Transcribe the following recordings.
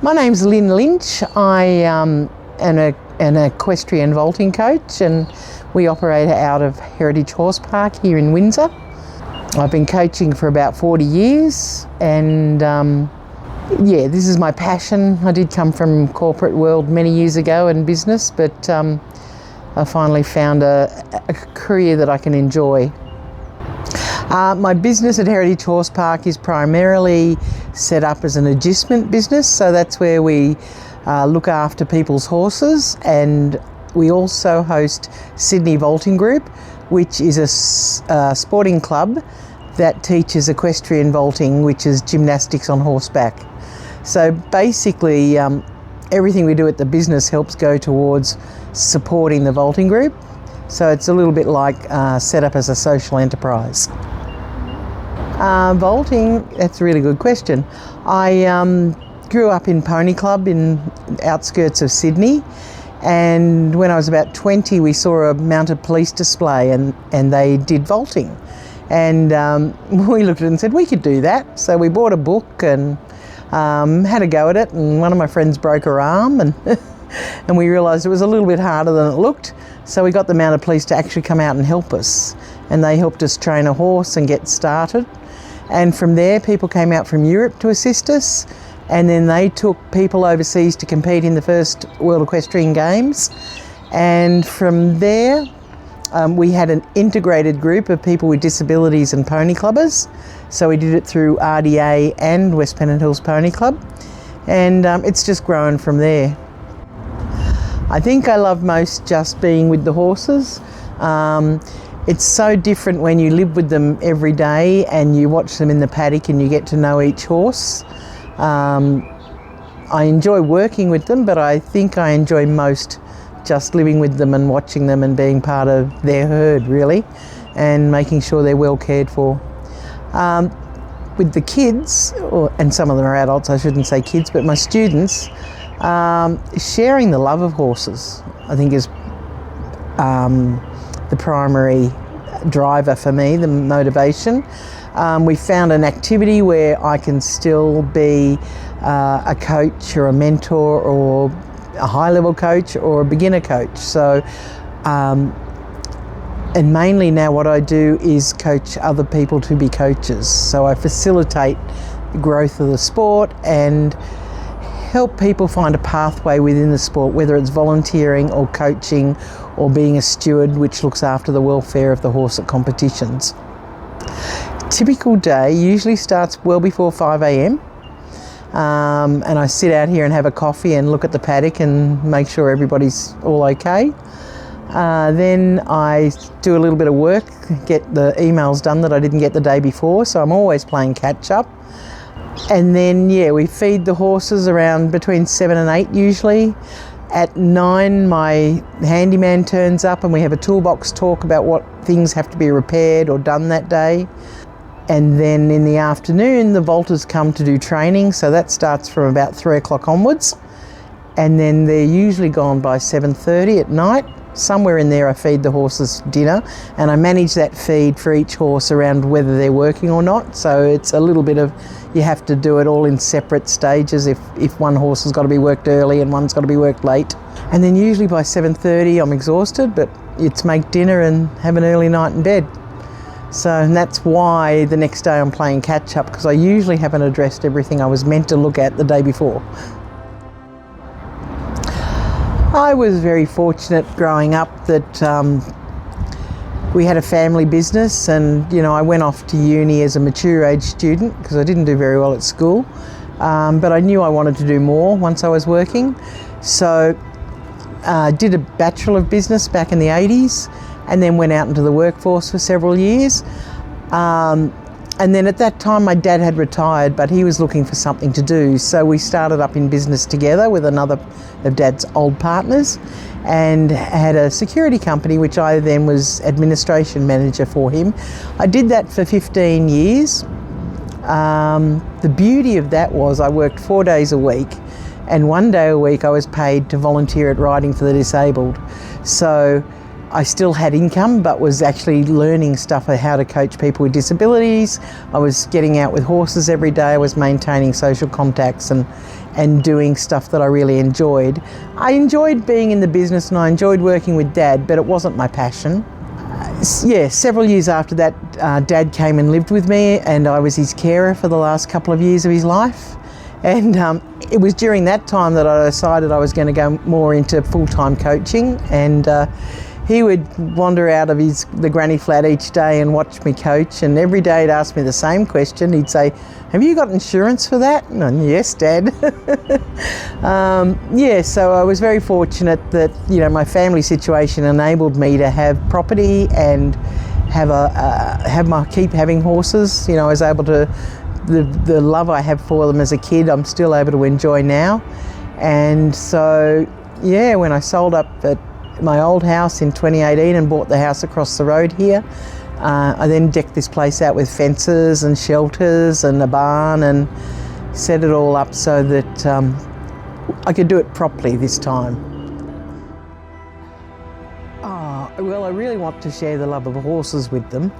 My name's Lynch. I am an equestrian vaulting coach, and we operate out of Heritage Horse Park here in Windsor. I've been coaching for about 40 years, and this is my passion. I did come from corporate world many years ago in business, but I finally found a career that I can enjoy. My business at Heritage Horse Park is primarily set up as an agistment business, so that's where we look after people's horses, and we also host Sydney Vaulting Group, which is a sporting club that teaches equestrian vaulting, which is gymnastics on horseback. So basically everything we do at the business helps go towards supporting the vaulting group, so it's a little bit like set up as a social enterprise. Vaulting, that's a really good question. I grew up in Pony Club in outskirts of Sydney, and when I was about 20 we saw a mounted police display and they did vaulting, and we looked at it and said we could do that. So we bought a book and had a go at it, and one of my friends broke her arm and and we realised it was a little bit harder than it looked, so we got the mounted police to actually come out and help us, and they helped us train a horse and get started. And from there people came out from Europe to assist us, and then they took people overseas to compete in the first World Equestrian Games. And from there we had an integrated group of people with disabilities and pony clubbers, so we did it through RDA and West Pennant Hills Pony Club, and it's just grown from there. I think I love most just being with the horses. It's so different when you live with them every day and you watch them in the paddock and you get to know each horse. I enjoy working with them, but I think I enjoy most just living with them and watching them and being part of their herd, really, and making sure they're well cared for. With the kids, and some of them are adults, I shouldn't say kids, but my students, sharing the love of horses, I think, is the primary driver for me, the motivation. We found an activity where I can still be a coach or a mentor or a high-level coach or a beginner coach. So, and mainly now what I do is coach other people to be coaches. So I facilitate the growth of the sport and help people find a pathway within the sport, whether it's volunteering or coaching or being a steward which looks after the welfare of the horse at competitions. Typical day usually starts well before 5 a.m. And I sit out here and have a coffee and look at the paddock and make sure everybody's all okay. Then I do a little bit of work, get the emails done that I didn't get the day before, so I'm always playing catch up. And then we feed the horses around between 7 and 8 usually. At 9 my handyman turns up and we have a toolbox talk about what things have to be repaired or done that day. And then in the afternoon the vaulters come to do training, so that starts from about 3 o'clock onwards, and then they're usually gone by 7:30 at night. Somewhere in there I feed the horses dinner, and I manage that feed for each horse around whether they're working or not, so it's a little bit of, you have to do it all in separate stages if one horse has got to be worked early and one's got to be worked late. And then usually by 7:30 I'm exhausted, but it's make dinner and have an early night in bed. So, and that's why the next day I'm playing catch up, because I usually haven't addressed everything I was meant to look at the day before. I was very fortunate growing up that we had a family business, and I went off to uni as a mature age student because I didn't do very well at school, but I knew I wanted to do more once I was working. So I did a Bachelor of Business back in the 80s and then went out into the workforce for several years. And then at that time my dad had retired, but he was looking for something to do, so we started up in business together with another of Dad's old partners and had a security company which I then was administration manager for him. I did that for 15 years. The beauty of that was I worked 4 days a week, and 1 day a week I was paid to volunteer at Riding for the Disabled. So I still had income, but was actually learning stuff on how to coach people with disabilities. I was getting out with horses every day. I was maintaining social contacts and and doing stuff that I really enjoyed. I enjoyed being in the business and I enjoyed working with Dad, but it wasn't my passion. Yeah, several years after that, Dad came and lived with me, and I was his carer for the last couple of years of his life. And it was during that time that I decided I was going to go more into full-time coaching, and he would wander out of the granny flat each day and watch me coach, and every day he'd ask me the same question. He'd say, "Have you got insurance for that?" And "Yes, Dad." Yeah, so I was very fortunate that, you know, my family situation enabled me to have property and keep having horses. You know, I was able to, the love I have for them as a kid, I'm still able to enjoy now. And so, yeah, when I sold up at my old house in 2018 and bought the house across the road here, I then decked this place out with fences and shelters and a barn and set it all up so that I could do it properly this time. Well, I really want to share the love of horses with them,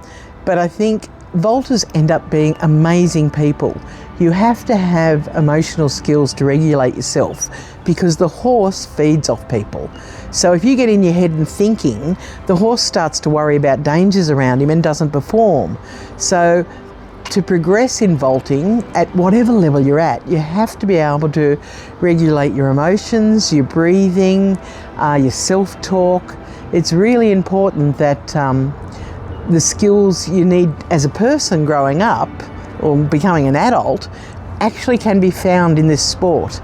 but I think vaulters end up being amazing people. You have to have emotional skills to regulate yourself, because the horse feeds off people. So if you get in your head and thinking, the horse starts to worry about dangers around him and doesn't perform. So to progress in vaulting at whatever level you're at, you have to be able to regulate your emotions, your breathing, your self-talk. It's really important that the skills you need as a person growing up or becoming an adult actually can be found in this sport.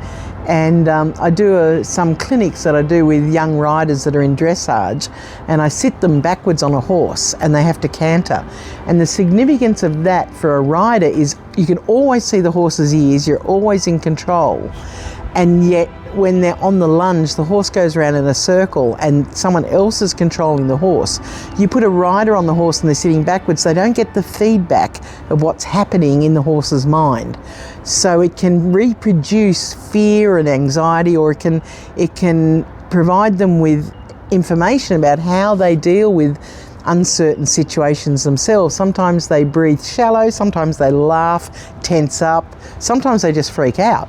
And I do some clinics that I do with young riders that are in dressage, and I sit them backwards on a horse and they have to canter. And the significance of that for a rider is you can always see the horse's ears, you're always in control. And yet when they're on the lunge, the horse goes around in a circle and someone else is controlling the horse. You put a rider on the horse and they're sitting backwards, they don't get the feedback of what's happening in the horse's mind. So it can reproduce fear and anxiety, or it can provide them with information about how they deal with uncertain situations themselves. Sometimes they breathe shallow, sometimes they laugh, tense up, sometimes they just freak out.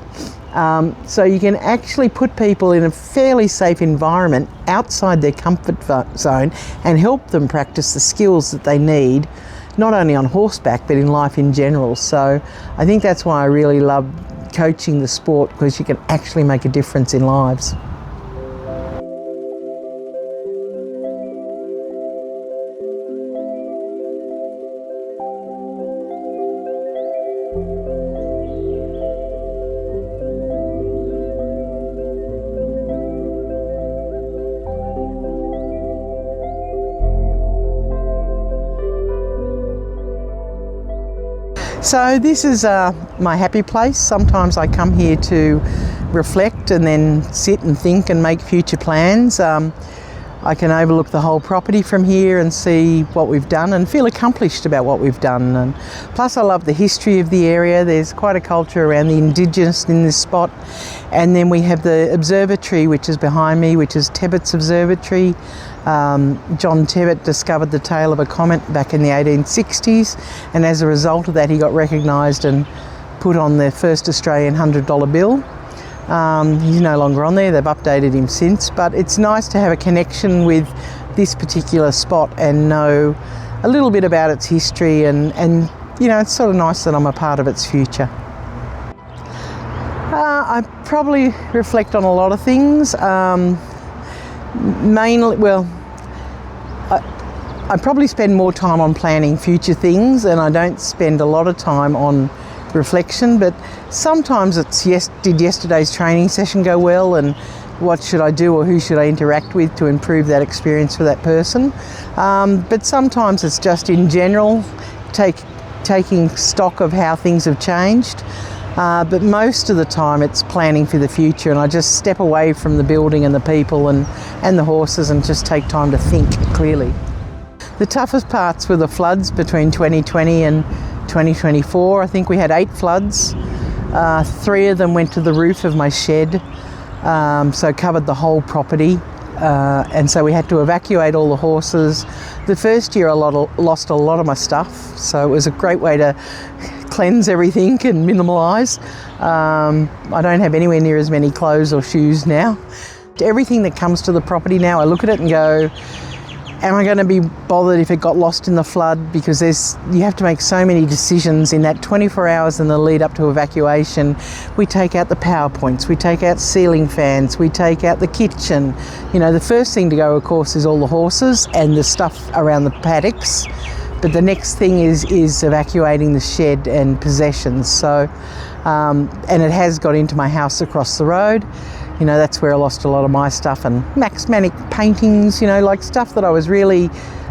So you can actually put people in a fairly safe environment outside their comfort zone and help them practice the skills that they need, not only on horseback but in life in general. So I think that's why I really love coaching the sport, because you can actually make a difference in lives. So this is my happy place. Sometimes I come here to reflect and then sit and think and make future plans. I can overlook the whole property from here and see what we've done and feel accomplished about what we've done. And plus I love the history of the area. There's quite a culture around the Indigenous in this spot. And then we have the observatory, which is behind me, which is Tebbett's Observatory. John Tebbett discovered the tail of a comet back in the 1860s, and as a result of that he got recognised and put on the first Australian $100 bill. He's no longer on there, they've updated him since, but it's nice to have a connection with this particular spot and know a little bit about its history, and you know, it's sort of nice that I'm a part of its future. I probably reflect on a lot of things. Mainly, well, I probably spend more time on planning future things, and I don't spend a lot of time on reflection, but sometimes it's did yesterday's training session go well, and what should I do or who should I interact with to improve that experience for that person. But sometimes it's just in general taking stock of how things have changed. But most of the time it's planning for the future, and I just step away from the building and the people and the horses and just take time to think clearly. The toughest parts were the floods between 2020 and 2024. I think we had 8 floods. 3 of them went to the roof of my shed, so covered the whole property. And so we had to evacuate all the horses. The first year I lost a lot of my stuff, so it was a great way to cleanse everything and minimalise. I don't have anywhere near as many clothes or shoes now. Everything that comes to the property now, I look at it and go, am I going to be bothered if it got lost in the flood? Because you have to make so many decisions in that 24 hours in the lead up to evacuation. We take out the power points, we take out ceiling fans, we take out the kitchen. You know, the first thing to go, of course, is all the horses and the stuff around the paddocks. But the next thing is evacuating the shed and possessions. So, and it has got into my house across the road. You know, that's where I lost a lot of my stuff, and Max Manic paintings, you know, like stuff that I was really,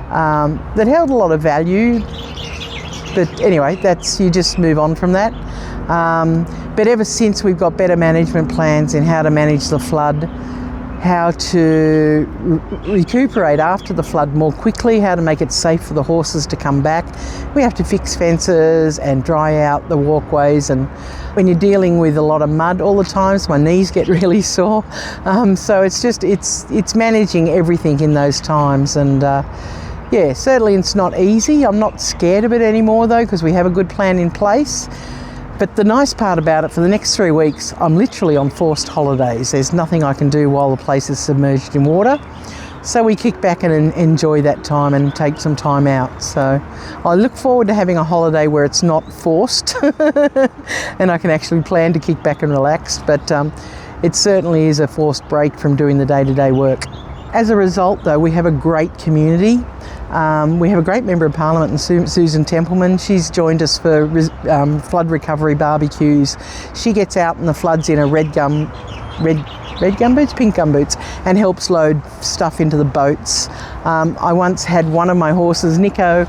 that held a lot of value. But anyway, you just move on from that. But ever since, we've got better management plans in how to manage the flood, how to recuperate after the flood more quickly, how to make it safe for the horses to come back. We have to fix fences and dry out the walkways, and when you're dealing with a lot of mud all the time, so my knees get really sore. So it's managing everything in those times, and yeah, certainly it's not easy. I'm not scared of it anymore though, because we have a good plan in place. But the nice part about it, for the next 3 weeks, I'm literally on forced holidays. There's nothing I can do while the place is submerged in water. So we kick back and enjoy that time and take some time out. So I look forward to having a holiday where it's not forced and I can actually plan to kick back and relax. But it certainly is a forced break from doing the day-to-day work. As a result, though, we have a great community. We have a great Member of Parliament, and Susan Templeman. She's joined us for flood recovery barbecues. She gets out in the floods in a red pink gumboots, and helps load stuff into the boats. I once had one of my horses, Nico,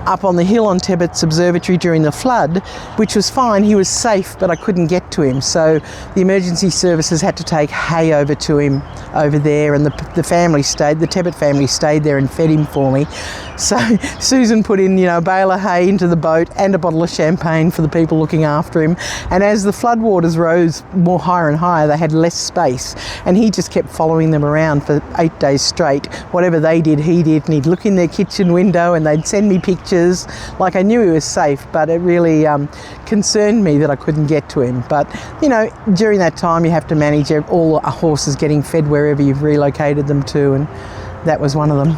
up on the hill on Tebbett's Observatory during the flood, which was fine. He was safe, but I couldn't get to him. So the emergency services had to take hay over to him over there, and the Tebbett family stayed there and fed him for me. So Susan put in, a bale of hay into the boat and a bottle of champagne for the people looking after him. And as the floodwaters rose more higher and higher, they had less space, and he just kept following them around for 8 days straight. Whatever they did, he did, and he'd look in their kitchen window and they'd send me pictures. Like, I knew he was safe, but it really concerned me that I couldn't get to him. But, during that time you have to manage all the horses getting fed wherever you've relocated them to, and that was one of them.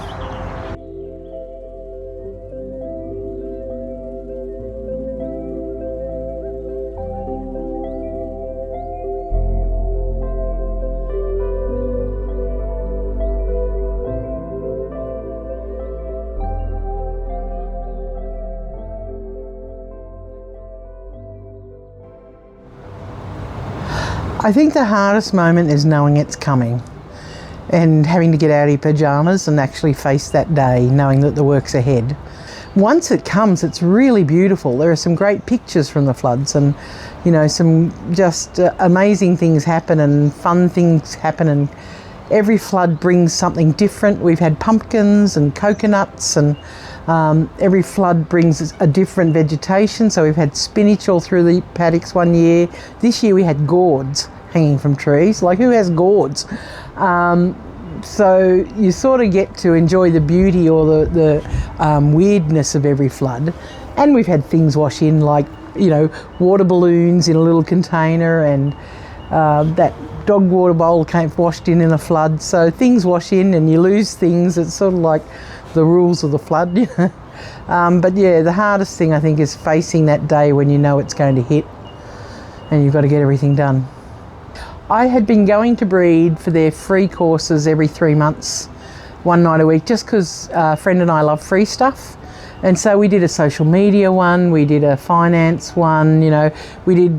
I think the hardest moment is knowing it's coming and having to get out of your pyjamas and actually face that day, knowing that the work's ahead. Once it comes, it's really beautiful. There are some great pictures from the floods, and some just amazing things happen and fun things happen, and every flood brings something different. We've had pumpkins and coconuts, and every flood brings a different vegetation. So we've had spinach all through the paddocks one year. This year we had gourds hanging from trees. Like, who has gourds? So you sort of get to enjoy the beauty or the weirdness of every flood. And we've had things wash in, like, water balloons in a little container, and that dog water bowl came washed in a flood. So things wash in and you lose things. It's sort of like the rules of the flood, But yeah, the hardest thing I think is facing that day when you know it's going to hit and you've got to get everything done. I had been going to Breed for their free courses every 3 months, one night a week, just because a friend and I love free stuff. And so we did a social media one, we did a finance one, we did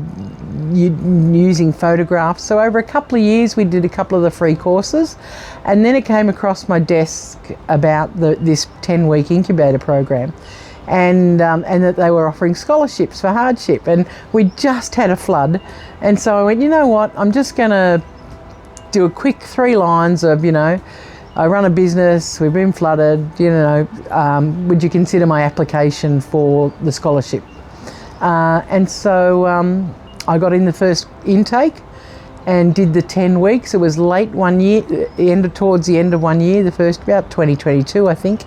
using photographs. So over a couple of years we did a couple of the free courses, and then it came across my desk about this 10-week incubator program, and that they were offering scholarships for hardship, and we just had a flood. And so I went, you know what, I'm just going to do a quick 3 lines of, I run a business, we've been flooded, would you consider my application for the scholarship? And so I got in the first intake and did the 10 weeks. It was late one year, towards the end of one year, the first, about 2022, I think.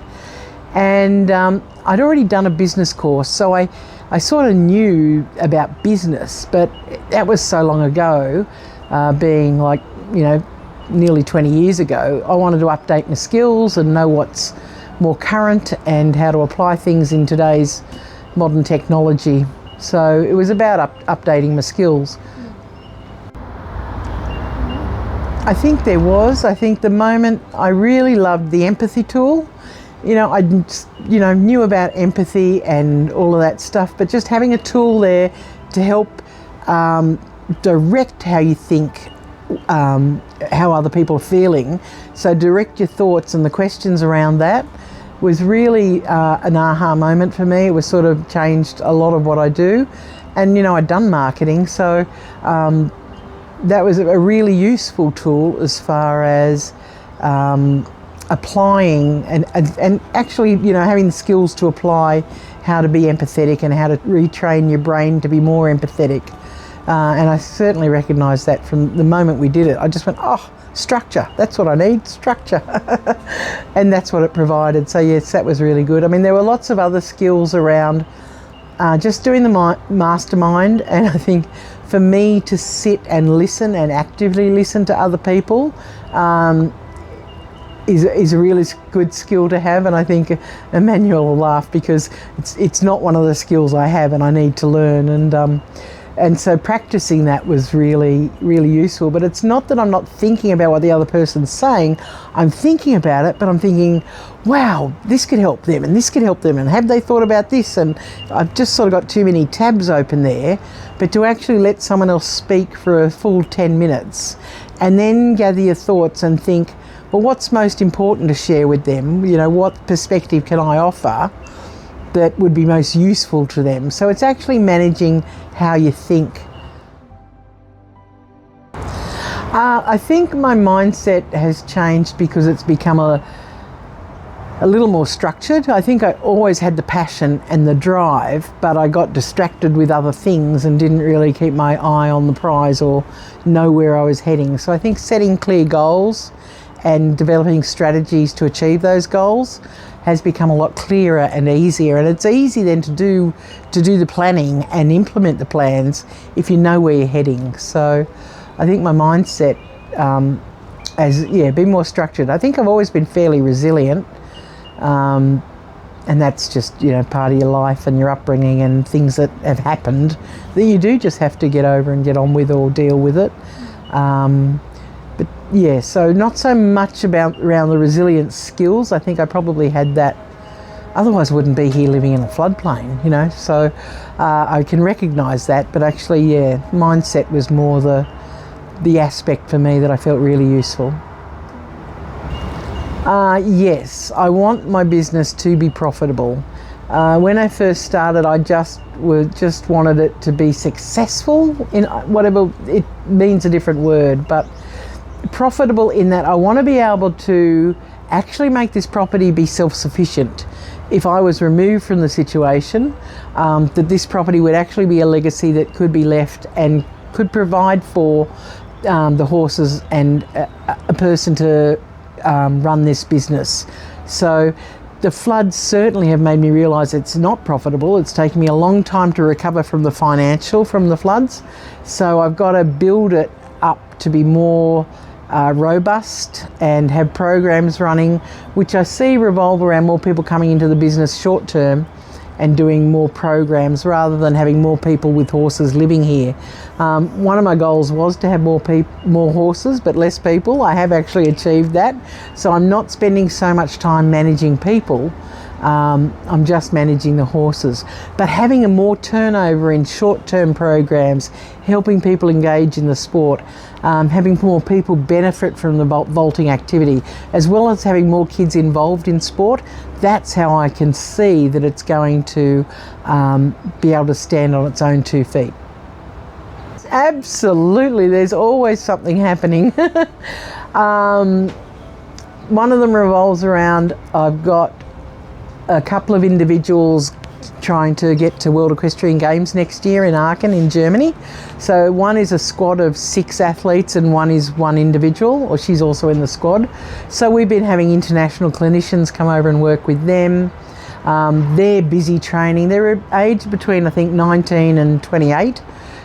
And I'd already done a business course, so I I sort of knew about business, but that was so long ago, being like, nearly 20 years ago. I wanted to update my skills and know what's more current and how to apply things in today's modern technology. So it was about updating my skills. I think there was. I think the moment I really loved the empathy tool. I knew about empathy and all of that stuff, but just having a tool there to help direct how you think, how other people are feeling. So direct your thoughts and the questions around that was really an aha moment for me. It was sort of changed a lot of what I do. And, I'd done marketing, so that was a really useful tool as far as applying and actually, having the skills to apply how to be empathetic and how to retrain your brain to be more empathetic. And I certainly recognised that from the moment we did it. I just went, structure, that's what I need, structure. And that's what it provided. So yes, that was really good. I mean, there were lots of other skills around just doing the mastermind. And I think for me to sit and listen and actively listen to other people is a really good skill to have. And I think Emmanuel will laugh because it's not one of the skills I have and I need to learn. And so practicing that was really, really useful. But it's not that I'm not thinking about what the other person's saying. I'm thinking about it, but I'm thinking, wow, this could help them and this could help them. And have they thought about this? And I've just sort of got too many tabs open there. But to actually let someone else speak for a full 10 minutes and then gather your thoughts and think, well, what's most important to share with them? What perspective can I offer that would be most useful to them? So it's actually managing how you think. I think my mindset has changed because it's become a little more structured. I think I always had the passion and the drive, but I got distracted with other things and didn't really keep my eye on the prize or know where I was heading. So I think setting clear goals and developing strategies to achieve those goals has become a lot clearer and easier. And it's easy then to do the planning and implement the plans if you know where you're heading. So I think my mindset has been more structured. I think I've always been fairly resilient, and that's just part of your life and your upbringing and things that have happened that you do just have to get over and get on with or deal with it. But yeah, so not so much around the resilience skills. I think I probably had that. Otherwise I wouldn't be here living in a floodplain, So I can recognise that. But actually, mindset was more the aspect for me that I felt really useful. Yes, I want my business to be profitable. When I first started, I just wanted it to be successful in whatever it means, a different word, but profitable in that I want to be able to actually make this property be self-sufficient. If I was removed from the situation, that this property would actually be a legacy that could be left and could provide for the horses and a person to run this business. So the floods certainly have made me realise it's not profitable. It's taken me a long time to recover from the financial from the floods. So I've got to build it up to be more robust and have programs running, which I see revolve around more people coming into the business short term and doing more programs rather than having more people with horses living here. One of my goals was to have more horses but less people. I have actually achieved that. So I'm not spending so much time managing people. I'm just managing the horses. But having a more turnover in short-term programs, helping people engage in the sport, having more people benefit from the vaulting activity, as well as having more kids involved in sport, that's how I can see that it's going to be able to stand on its own 2 feet. Absolutely, there's always something happening. One of them revolves around, I've got a couple of individuals trying to get to World Equestrian Games next year in Aachen in Germany. So one is a squad of 6 athletes and one is one individual, or she's also in the squad. So we've been having international clinicians come over and work with them. They're busy training. They're aged between, I think, 19 and 28.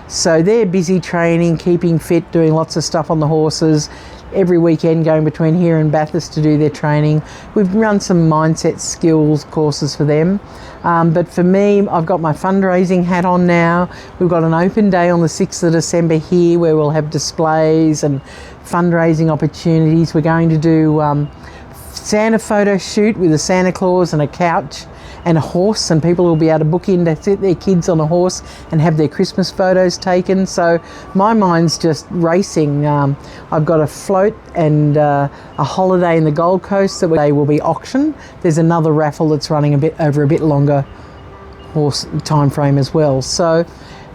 So they're busy training, keeping fit, doing lots of stuff on the horses. Every weekend going between here and Bathurst to do their training. We've run some mindset skills courses for them. But for me, I've got my fundraising hat on now. We've got an open day on the 6th of December here where we'll have displays and fundraising opportunities. We're going to do Santa photo shoot with a Santa Claus and a couch and a horse, and people will be able to book in to sit their kids on a horse and have their Christmas photos taken. So my mind's just racing. I've got a float and a holiday in the Gold Coast that they will be auction. There's another raffle that's running over a bit longer horse time frame as well. So,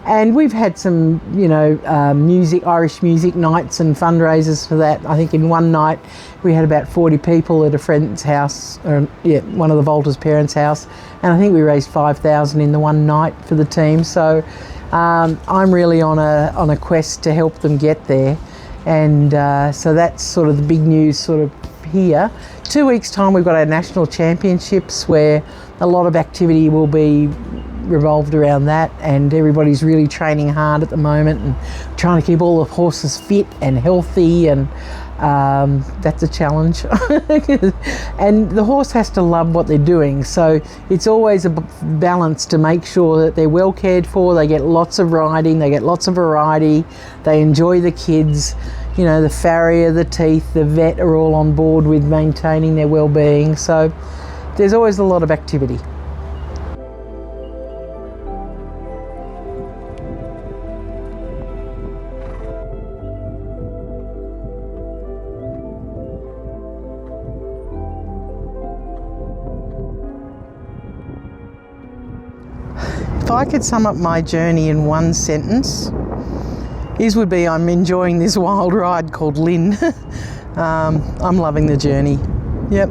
and we've had some, music, Irish music nights and fundraisers for that. I think in one night we had about 40 people at a friend's house, one of the Volta's parents' house, and I think we raised $5,000 in the one night for the team. So I'm really on a quest to help them get there, and so that's sort of the big news sort of here. 2 weeks' time we've got our national championships where a lot of activity will be revolved around that, and everybody's really training hard at the moment and trying to keep all the horses fit and healthy, and that's a challenge. And the horse has to love what they're doing, so it's always a balance to make sure that they're well cared for, they get lots of riding, they get lots of variety, they enjoy the kids. The farrier, the teeth, the vet are all on board with maintaining their well-being, so there's always a lot of activity. If I could sum up my journey in one sentence, would be I'm enjoying this wild ride called Lynn. I'm loving the journey. Yep.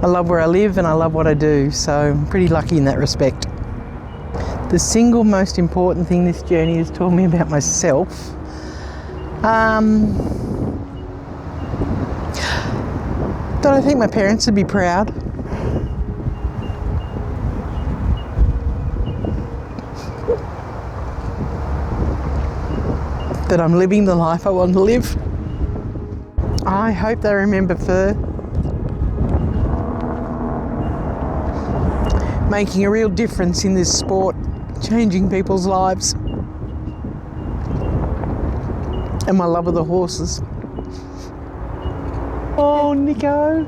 I love where I live and I love what I do, so I'm pretty lucky in that respect. The single most important thing this journey has taught me about myself, that I think my parents would be proud. That I'm living the life I want to live. I hope they remember Fur. Making a real difference in this sport, changing people's lives. And my love of the horses. Oh, Nico.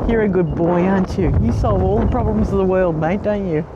You're a good boy, aren't you? You solve all the problems of the world, mate, don't you?